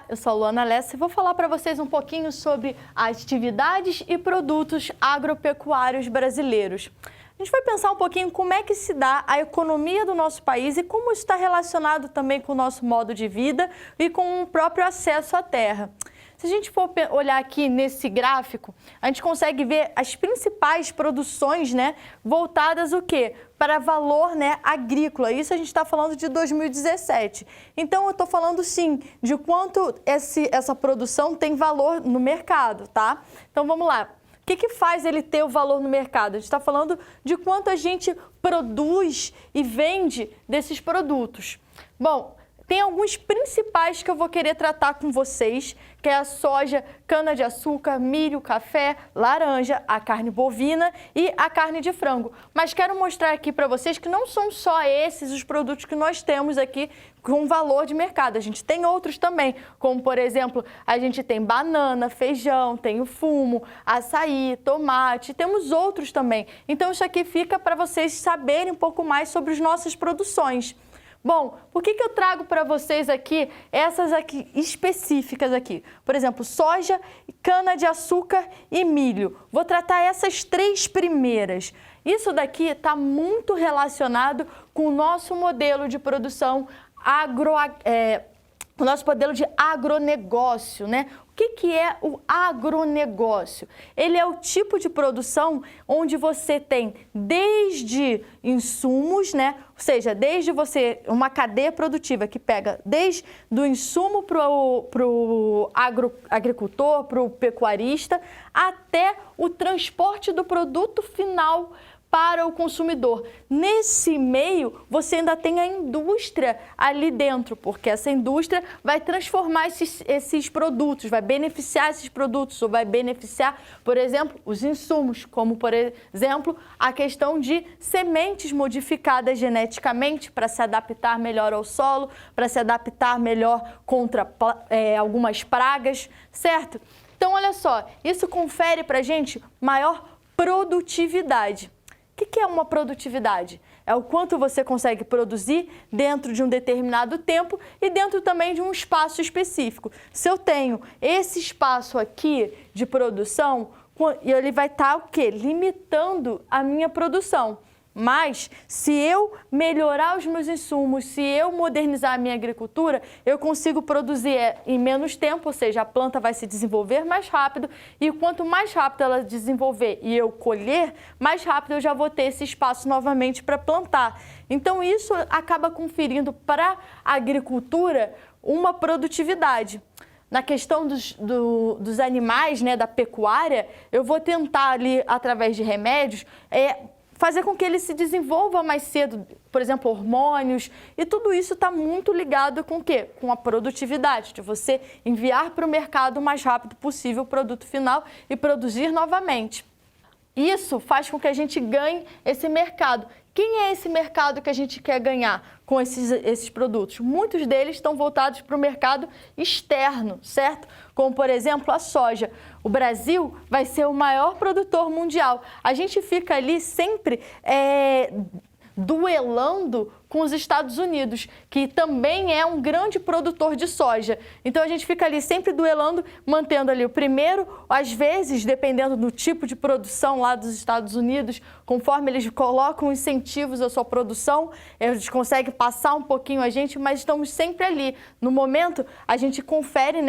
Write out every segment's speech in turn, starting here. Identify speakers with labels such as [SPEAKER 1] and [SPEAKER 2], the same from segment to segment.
[SPEAKER 1] eu sou a Luana Lessa e vou falar para vocês um pouquinho sobre atividades e produtos agropecuários brasileiros. A gente vai pensar um pouquinho como é que se dá a economia do nosso país e como isso está relacionado também com o nosso modo de vida e com o próprio acesso à terra. Se a gente for olhar aqui nesse gráfico, a gente consegue ver as principais produções, voltadas o quê? Para valor, agrícola. Isso a gente está falando de 2017. Então, eu estou falando, sim, de quanto essa produção tem valor no mercado, tá? Então, vamos lá. O que faz ele ter o valor no mercado? A gente está falando de quanto a gente produz e vende desses produtos. Bom, tem alguns principais que eu vou querer tratar com vocês, que é a soja, cana-de-açúcar, milho, café, laranja, a carne bovina e a carne de frango. Mas quero mostrar aqui para vocês que não são só esses os produtos que nós temos aqui com valor de mercado. A gente tem outros também, como por exemplo, a gente tem banana, feijão, tem o fumo, açaí, tomate, temos outros também. Então isso aqui fica para vocês saberem um pouco mais sobre as nossas produções. Bom, por que eu trago para vocês aqui essas aqui específicas aqui? Por exemplo, soja, cana-de-açúcar e milho. Vou tratar essas três primeiras. Isso daqui está muito relacionado com o nosso modelo de produção o nosso modelo de agronegócio, O que é o agronegócio? Ele é o tipo de produção onde você tem desde insumos, Ou seja, desde uma cadeia produtiva que pega desde do insumo para o agricultor, para o pecuarista, até o transporte do produto final para o consumidor. Nesse meio, você ainda tem a indústria ali dentro, porque essa indústria vai transformar esses produtos, vai beneficiar esses produtos, ou vai beneficiar, por exemplo, os insumos, como, por exemplo, a questão de sementes modificadas geneticamente para se adaptar melhor ao solo, para se adaptar melhor contra algumas pragas, certo? Então, olha só, isso confere para a gente maior produtividade. O que é uma produtividade? É o quanto você consegue produzir dentro de um determinado tempo e dentro também de um espaço específico. Se eu tenho esse espaço aqui de produção, ele vai estar o quê? Limitando a minha produção. Mas, se eu melhorar os meus insumos, se eu modernizar a minha agricultura, eu consigo produzir em menos tempo, ou seja, a planta vai se desenvolver mais rápido e quanto mais rápido ela desenvolver e eu colher, mais rápido eu já vou ter esse espaço novamente para plantar. Então, isso acaba conferindo para a agricultura uma produtividade. Na questão dos animais, da pecuária, eu vou tentar ali, através de remédios, fazer com que ele se desenvolva mais cedo, por exemplo, hormônios, e tudo isso está muito ligado com o quê? Com a produtividade, de você enviar para o mercado o mais rápido possível o produto final e produzir novamente. Isso faz com que a gente ganhe esse mercado. Quem é esse mercado que a gente quer ganhar com esses produtos? Muitos deles estão voltados para o mercado externo, certo? Como, por exemplo, a soja. O Brasil vai ser o maior produtor mundial. A gente fica ali sempre duelando com os Estados Unidos, que também é um grande produtor de soja. Então, a gente fica ali sempre duelando, mantendo ali o primeiro, às vezes, dependendo do tipo de produção lá dos Estados Unidos, conforme eles colocam incentivos à sua produção, eles conseguem passar um pouquinho a gente, mas estamos sempre ali. No momento, a gente confere,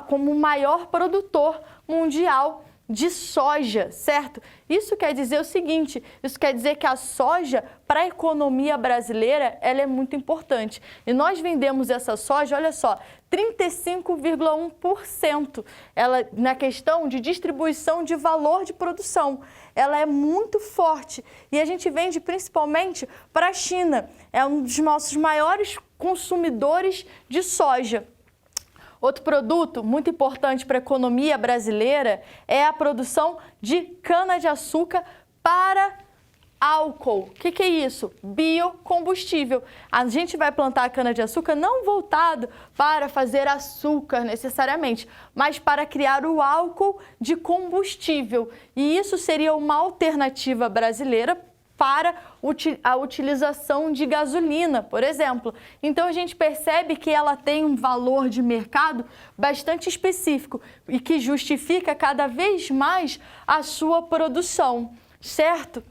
[SPEAKER 1] como o maior produtor mundial de soja, certo? Isso quer dizer o seguinte, isso quer dizer que a soja, para a economia brasileira, ela é muito importante. E nós vendemos essa soja, olha só, 35,1%. Ela, na questão de distribuição de valor de produção, ela é muito forte. E a gente vende principalmente para a China. É um dos nossos maiores consumidores de soja. Outro produto muito importante para a economia brasileira é a produção de cana-de-açúcar para álcool. O que é isso? Biocombustível. A gente vai plantar a cana-de-açúcar não voltado para fazer açúcar necessariamente, mas para criar o álcool de combustível. E isso seria uma alternativa brasileira para a utilização de gasolina, por exemplo. Então a gente percebe que ela tem um valor de mercado bastante específico e que justifica cada vez mais a sua produção, certo?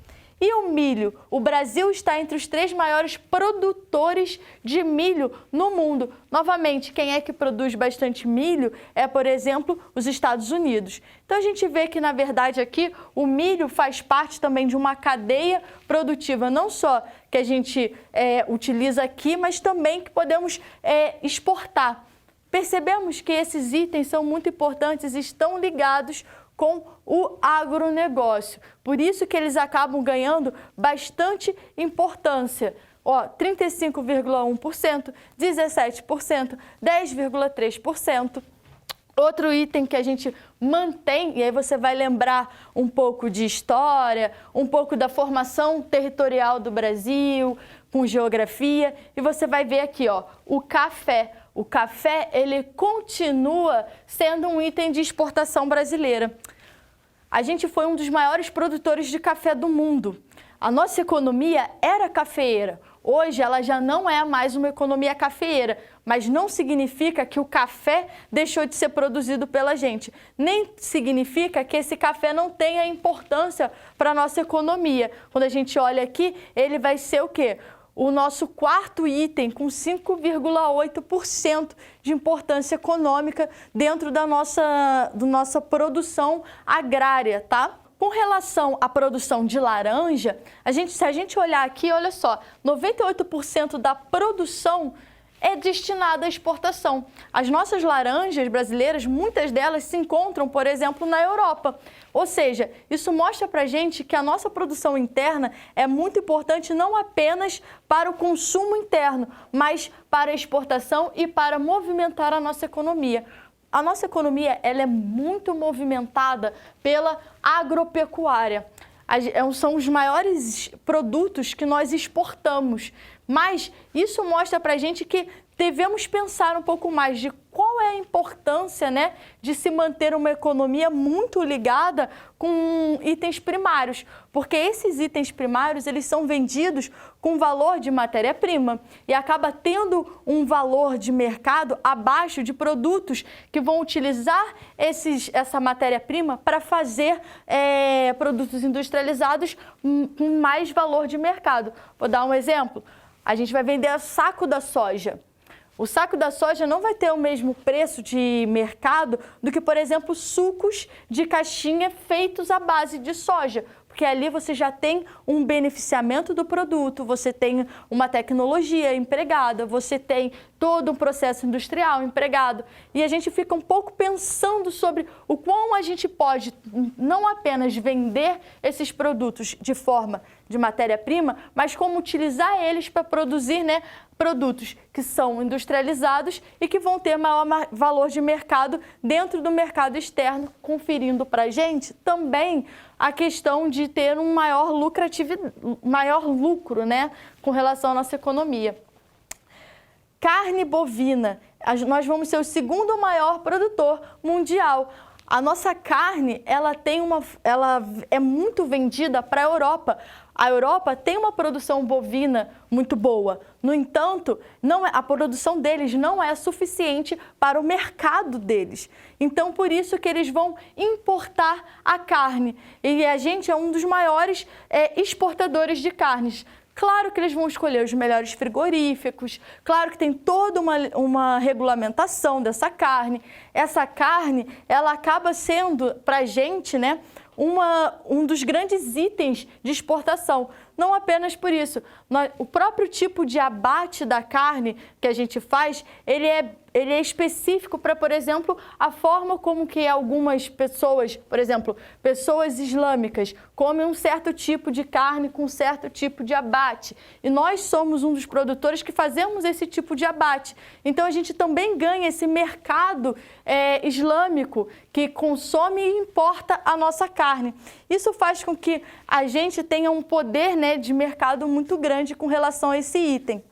[SPEAKER 1] E o milho? O Brasil está entre os 3 maiores produtores de milho no mundo. Novamente, quem é que produz bastante milho é, por exemplo, os Estados Unidos. Então a gente vê que, na verdade, aqui o milho faz parte também de uma cadeia produtiva, não só que a gente utiliza aqui, mas também que podemos exportar. Percebemos que esses itens são muito importantes e estão ligados com o agronegócio. Por isso que eles acabam ganhando bastante importância. 35,1%, 17%, 10,3%. Outro item que a gente mantém, e aí você vai lembrar um pouco de história, um pouco da formação territorial do Brasil, com geografia, e você vai ver aqui, o café. O café, ele continua sendo um item de exportação brasileira. A gente foi um dos maiores produtores de café do mundo. A nossa economia era cafeeira. Hoje ela já não é mais uma economia cafeeira, mas não significa que o café deixou de ser produzido pela gente. Nem significa que esse café não tenha importância para a nossa economia. Quando a gente olha aqui, ele vai ser o quê? O nosso quarto item, com 5,8% de importância econômica dentro da nossa produção agrária, tá? Com relação à produção de laranja, se a gente olhar aqui, olha só, 98% da produção é destinada à exportação. As nossas laranjas brasileiras, muitas delas se encontram, por exemplo, na Europa. Ou seja, isso mostra pra gente que a nossa produção interna é muito importante não apenas para o consumo interno, mas para a exportação e para movimentar a nossa economia. A nossa economia ela é muito movimentada pela agropecuária. São os maiores produtos que nós exportamos, mas isso mostra pra gente que devemos pensar um pouco mais de qual é a importância, né, de se manter uma economia muito ligada com itens primários, porque esses itens primários eles são vendidos com valor de matéria-prima e acaba tendo um valor de mercado abaixo de produtos que vão utilizar essa matéria-prima para fazer produtos industrializados com mais valor de mercado. Vou dar um exemplo. A gente vai vender o saco da soja. O saco da soja não vai ter o mesmo preço de mercado do que, por exemplo, sucos de caixinha feitos à base de soja, porque ali você já tem um beneficiamento do produto, você tem uma tecnologia empregada, você tem todo um processo industrial empregado. E a gente fica um pouco pensando sobre o quão a gente pode não apenas vender esses produtos de forma de matéria-prima, mas como utilizar eles para produzir, né, produtos que são industrializados e que vão ter maior valor de mercado dentro do mercado externo, conferindo para a gente também a questão de ter um maior lucro, né, com relação à nossa economia. Carne bovina, nós vamos ser o segundo maior produtor mundial. A nossa carne, ela é muito vendida para a Europa. A Europa tem uma produção bovina muito boa. No entanto, a produção deles não é suficiente para o mercado deles. Então, por isso que eles vão importar a carne. E a gente é um dos maiores exportadores de carnes. Claro que eles vão escolher os melhores frigoríficos, claro que tem toda uma regulamentação dessa carne. Essa carne, ela acaba sendo, para a gente, né, um dos grandes itens de exportação. Não apenas por isso, o próprio tipo de abate da carne que a gente faz, ele é específico para, por exemplo, a forma como que algumas pessoas, por exemplo, pessoas islâmicas, comem um certo tipo de carne com um certo tipo de abate. E nós somos um dos produtores que fazemos esse tipo de abate. Então a gente também ganha esse mercado islâmico que consome e importa a nossa carne. Isso faz com que a gente tenha um poder, né, de mercado muito grande com relação a esse item.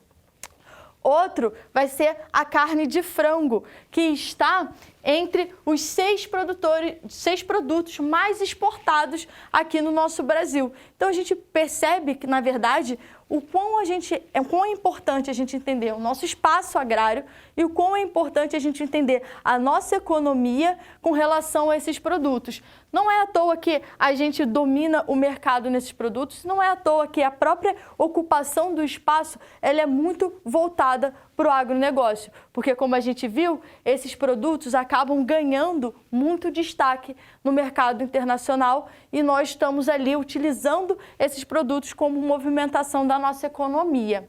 [SPEAKER 1] Outro vai ser a carne de frango, que está entre os 6 produtos mais exportados aqui no nosso Brasil. Então a gente percebe que, na verdade, o quão é importante a gente entender o nosso espaço agrário e o quão é importante a gente entender a nossa economia com relação a esses produtos. Não é à toa que a gente domina o mercado nesses produtos, não é à toa que a própria ocupação do espaço ela é muito voltada para o agronegócio, porque, como a gente viu, esses produtos acabam ganhando muito destaque no mercado internacional e nós estamos ali utilizando esses produtos como movimentação da nossa economia.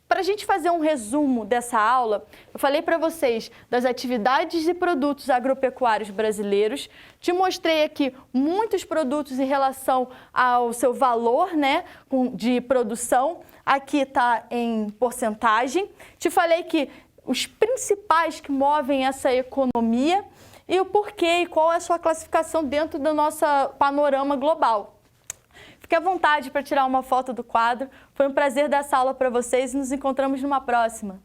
[SPEAKER 1] Para a gente fazer um resumo dessa aula, eu falei para vocês das atividades e produtos agropecuários brasileiros, te mostrei aqui muitos produtos em relação ao seu valor, né, de produção, aqui está em porcentagem, te falei que os principais que movem essa economia e o porquê e qual é a sua classificação dentro do nosso panorama global. Fique à vontade para tirar uma foto do quadro. Foi um prazer dar essa aula para vocês e nos encontramos numa próxima.